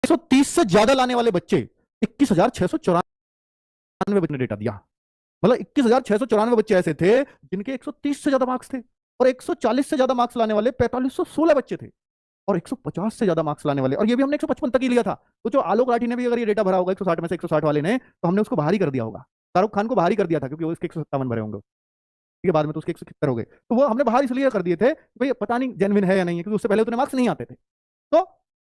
130 से ज्यादा लाने वाले बच्चे 21,694 बच्चे ने डेटा दिया। मतलब 21,694 बच्चे ऐसे थे जिनके 130 से ज्यादा मार्क्स थे, और 140 से ज्यादा मार्क्स लाने वाले 4516 बच्चे थे, और 150 से ज्यादा मार्क्स लाने वाले, और ये भी हमने 155 तक ही लिया था। तो जो आलोक राठी ने भी अगर ये डेटा भरा होगा 160 में से 160 वाले ने, तो हमने उसको बाहर ही कर दिया होगा। शाहरुख खान को बाहर ही कर दिया था क्योंकि वो इसके 157 भरे होंगे, ठीक है, बाद में तो उसके 170 हो गए। तो वो हमने बाहर इसलिए कर दिए थे भाई पता नहीं जेनविन है या नहीं है, क्योंकि उससे पहले उतने मार्क्स नहीं आते थे। तो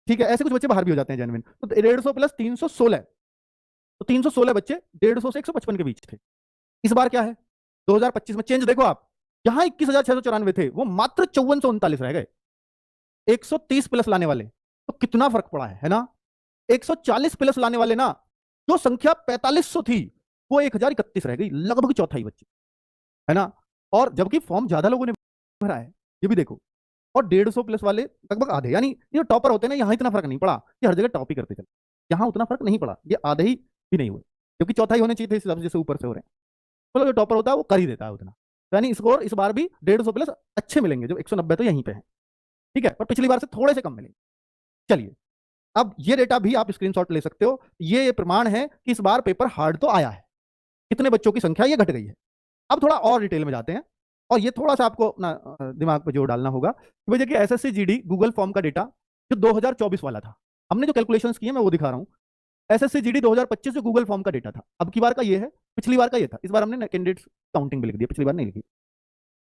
ठीक है, ऐसे कुछ बच्चे बाहर भी हो जाते हैं जेनविन। तो 150 प्लस 316, तो 316 बच्चे 150 से 155 के बीच थे। इस बार क्या है 2025 में चेंज देखो आप, यहां 21,694 थे, वो मात्र 5439 रह गए। 130 प्लस लाने वाले, तो कितना फर्क पड़ा है ना। 140 प्लस लाने वाले ना, जो संख्या 4500 थी वो 1031 रह गई, लगभग चौथाई बच्चे, है ना। और जबकि फॉर्म ज्यादा लोगों ने भरा है, ये भी देखो। और 150 प्लस वाले लगभग आधे, यानी ये टॉपर होते हैं ना, यहां इतना फर्क नहीं पड़ा, ये हर जगह टॉप ही करते चले, यहां उतना फर्क नहीं पड़ा, ये आधे ही भी नहीं हुए, क्योंकि चौथाई होने चाहिए थे इस हिसाब से जैसे ऊपर से हो रहे हैं। मतलब जो टॉपर होता है वो कर ही देता है उतना। तो यानी स्कोर इस बार भी 150 प्लस अच्छे मिलेंगे, जो 190 तो यहीं पे है, ठीक है, पर पिछली बार से थोड़े से कम मिलेंगे। चलिए, अब ये डेटा भी आप स्क्रीनशॉट ले सकते हो, ये प्रमाण है कि इस बार पेपर हार्ड तो आया है, कितने बच्चों की संख्या ये घट गई है। अब थोड़ा और डिटेल में जाते हैं, और ये थोड़ा सा आपको अपना दिमाग पे जोर डालना होगा। तो देखिए एसएससी जीडी गूगल फॉर्म का डेटा जो 2024 वाला था, हमने जो कैलकुलेशंस किए मैं वो दिखा रहा हूं। एसएससी जीडी 2025 जो गूगल फॉर्म का डेटा था, अब की बार का ये है, पिछली बार का ये था। इस बार हमने कैंडिडेट्स काउंटिंग भी लिख दिया, पिछली बार नहीं लिखी।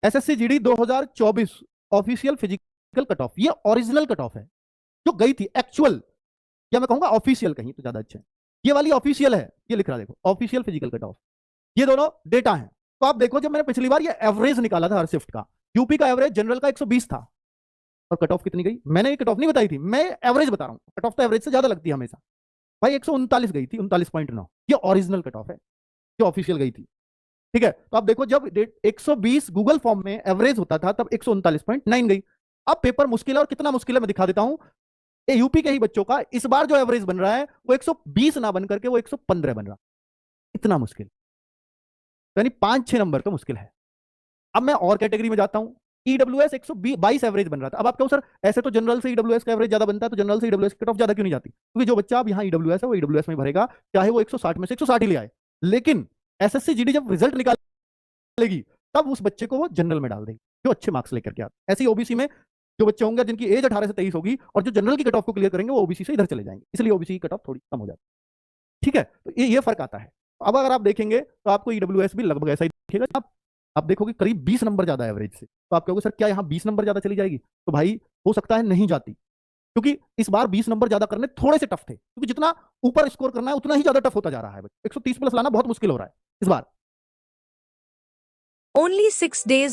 SSC GD 2024 official physical cut off, ये ओरिजिनल कट ऑफ है जो गई थी एक्चुअल, या मैं कहूंगा ऑफिशियल कहीं तो ज्यादा अच्छा है। ये वाली ऑफिशियल है, ये लिख रहा देखो ऑफिशियल फिजिकल कट ऑफ, ये दोनों डेटा है। तो आप देखो जब मैंने पिछली बार ये एवरेज निकाला था हर शिफ्ट का, यूपी का एवरेज जनरल का 120 था, और कट ऑफ कितनी गई, मैंने ये कट ऑफ नहीं बताई थी, मैं एवरेज बता रहा हूं, कट ऑफ तो एवरेज से ज्यादा लगती है हमेशा भाई। 139 गई थी, 39.9, ये ओरिजिनल कट ऑफ है जो ऑफिशियल गई थी, ठीक है। तो आप देखो जब 120 गूगल फॉर्म में एवरेज होता था तब 139.9 गई। अब पेपर मुश्किल है, और कितना मुश्किल है मैं दिखा देता हूं। ये यूपी के ही बच्चों का इस बार जो एवरेज बन रहा है वो 120 ना बन करके वो 115 बन रहा, इतना मुश्किल, यानी 5-6 नंबर का मुश्किल है। अब मैं और कैटेगरी में जाता हूं, ईडब्ल्यूएस 122 एवरेज बन रहा था। अब आप कहो सर ऐसे तो जनरल से ईडब्ल्यूएस का एवरेज ज्यादा बनता है, तो जनरल से ईडब्ल्यूएस कट ऑफ ज्यादा क्यों नहीं जाती, क्योंकि जो बच्चा अब यहाँ ईडब्ल्यूएस है वो ईडब्ल्यूएस में भरेगा, चाहे वो 160 में से 160 ही ले आए। लेकिन एसएससी जीडी जब रिजल्ट निकालेगी तब उस बच्चे को वो जनरल में डाल देगी जो अच्छे मार्क्स लेकर के आते। ऐसे ही ओबीसी में जो बच्चे होंगे जिनकी एज 18 से 23 होगी और जो जनरल की कट ऑफ को क्लियर करेंगे वो ओबीसी से इधर चले जाएंगे, इसलिए ओबीसी की कट ऑफ थोड़ी कम हो जाती है, ठीक है। तो ये फर्क आता है। अब अगर आप देखेंगे तो आपको ईडब्ल्यूएस भी लगभग ऐसा ही दिखेगा। आप देखोगे करीब 20 नंबर ज्यादा एवरेज से, तो आप कहोगे सर क्या यहाँ 20 नंबर ज्यादा चली जाएगी, तो भाई हो सकता है नहीं जाती, क्योंकि इस बार 20 नंबर ज्यादा करने थोड़े से टफ थे, क्योंकि जितना ऊपर स्कोर करना है उतना ही ज्यादा टफ होता जा रहा है। 130 प्लस लाना बहुत मुश्किल हो रहा है इस बार। Only 6 days